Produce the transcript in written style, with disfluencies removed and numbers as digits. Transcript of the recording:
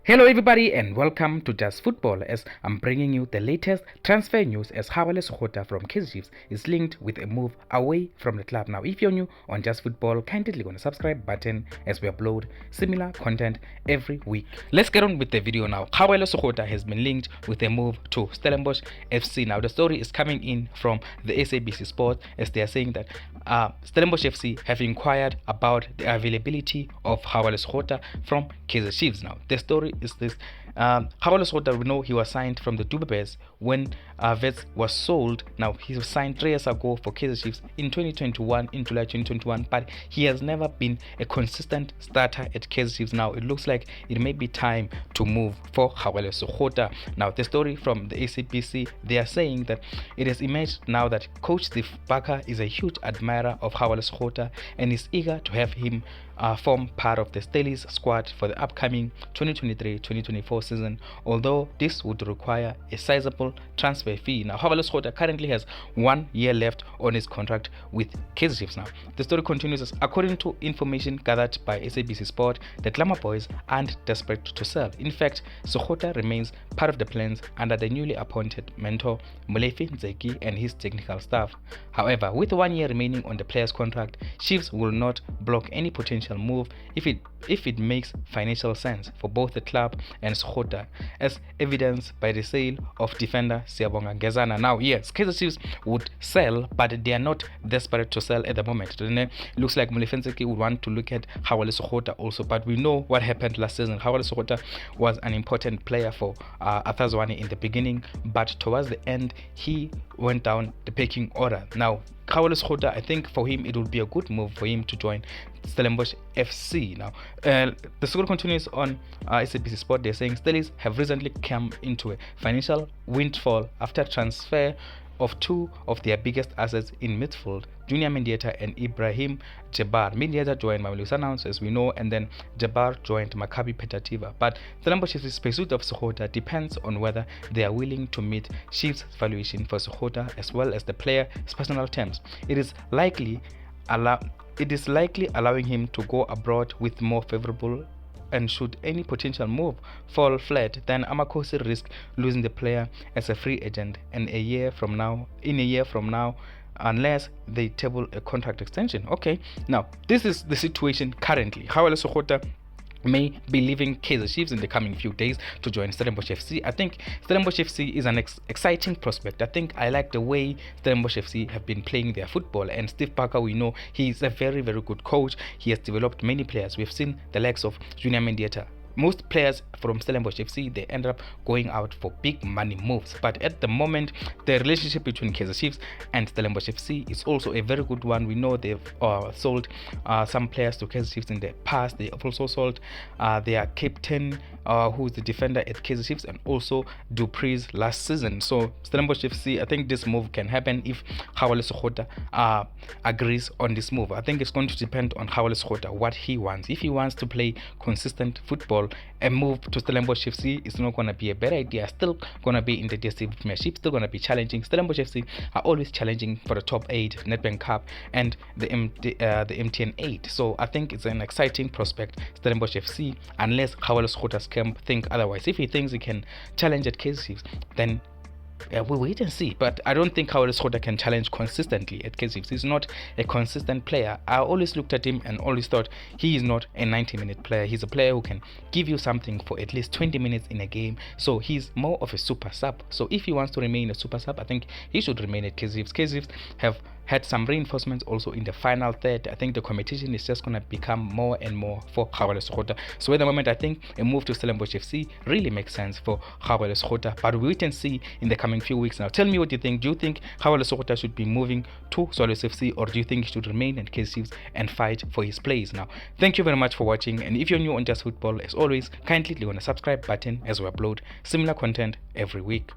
Hello everybody and welcome to Just Football as I'm bringing you the latest transfer news as Kgaogelo Sekgotha from Kaizer Chiefs is linked with a move away from the club. Now if you're new on Just Football, kindly click on the subscribe button as we upload similar content every week. Let's get on with the video now. Kgaogelo Sekgotha has been linked with a move to Stellenbosch FC. Now the story is coming in from the SABC Sport as they are saying that Stellenbosch FC have inquired about the availability of Kgaogelo Sekgotha from Kaizer Chiefs. Now the story is this. Kgaogelo Sekgotha, we know he was signed from the Dube Birds when Wits was sold. Now he was signed 3 years ago for Kaizer Chiefs in 2021, in July 2021, but he has never been a consistent starter at Kaizer Chiefs. Now it looks like it may be time to move for Kgaogelo Sekgotha. Now the story from the SABC, they are saying that it has emerged now that coach Steve Barker is a huge admirer of Kgaogelo Sekgotha and is eager to have him form part of the Stellies squad for the upcoming 2023-2024 season, although this would require a sizable transfer fee. Now Kgaogelo Sekgotha currently has 1 year left on his contract with Kaizer Chiefs. Now the story continues as, according to information gathered by SABC Sport, the Glamour Boys aren't desperate to sell. In fact, Sekgotha remains part of the plans under the newly appointed mentor Molefi Ntseki and his technical staff. However, with 1 year remaining on the player's contract, Chiefs will not block any potential move if it makes financial sense for both the club and Sekgotha, as evidenced by the sale of defender Siyabonga Ngezana. Now yes, Kaizer Chiefs would sell, but they are not desperate to sell at the moment. It looks like Molefi Ntseki would want to look at Kgaogelo Sekgotha also, but we know what happened last season. Kgaogelo Sekgotha was an important player for Athazwane in the beginning, but towards the end he went down the pecking order. Now Kgaogelo Sekgotha, I think for him it would be a good move for him to join Stellenbosch FC. Now the story continues on SABC Sport. They're saying Stellies have recently come into a financial windfall after transfer of 2 of their biggest assets in midfield, Junior Mendieta and Ibrahim Jabbar. Mendieta joined Mamelodi Sundowns, as we know, and then Jabbar joined Maccabi Petah Tikva. But Stellenbosch FC's pursuit of Sekgotha depends on whether they are willing to meet Chiefs' valuation for Sekgotha as well as the player's personal terms. It is likely allowing him to go abroad with more favorable, and should any potential move fall flat, then Amakosi risk losing the player as a free agent in a year from now, unless they table a contract extension. Okay, now this is the situation currently. Kgaogelo Sekgotha may be leaving Kaizer Chiefs in the coming few days to join Stellenbosch FC. I think Stellenbosch FC is an exciting prospect. I think I like the way Stellenbosch FC have been playing their football, and Steve Barker, we know he is a very, very good coach. He has developed many players. We've seen the likes of Junior Mendieta. Most players from Stellenbosch FC, they end up going out for big money moves, but at the moment the relationship between Kaizer Chiefs and Stellenbosch FC is also a very good one. We know they've sold some players to Kaizer Chiefs in the past. They have also sold their captain, who's the defender at Kaizer Chiefs, and also Dube Birds last season. So Stellenbosch FC, I think this move can happen if Kgaogelo Sekgotha agrees on this move. I think it's going to depend on Kgaogelo Sekgotha what he wants. If he wants to play consistent football, a move to Stellenbosch FC is not going to be a bad idea. Still going to be in the Dstv Premiership, still going to be challenging. Stellenbosch FC are always challenging for the top 8 Nedbank Cup and the MTN 8. So I think it's an exciting prospect, Stellenbosch FC, unless Kgaogelo Sekgotha's camp think otherwise. If he thinks he can challenge at Kaizer Chiefs, then we'll wait and see. But I don't think Kgaogelo Sekgotha can challenge consistently at Kaizer Chiefs. He's not a consistent player. I always looked at him and always thought he is not a 90-minute player. He's a player who can give you something for at least 20 minutes in a game. So he's more of a super sub. So if he wants to remain a super sub, I think he should remain at Kaizer Chiefs. Kaizer Chiefs have had some reinforcements also in the final third. I think the competition is just going to become more and more for Kgaogelo Sekgotha. So at the moment, I think a move to Stellenbosch FC really makes sense for Kgaogelo Sekgotha. But we wait and see in the coming few weeks. Now tell me what you think. Do you think Kgaogelo Sekgotha should be moving to Stellenbosch FC, or do you think he should remain at Kaizer Chiefs and fight for his place? Now thank you very much for watching, and if you're new on Just Football, as always, kindly click on the subscribe button as we upload similar content every week.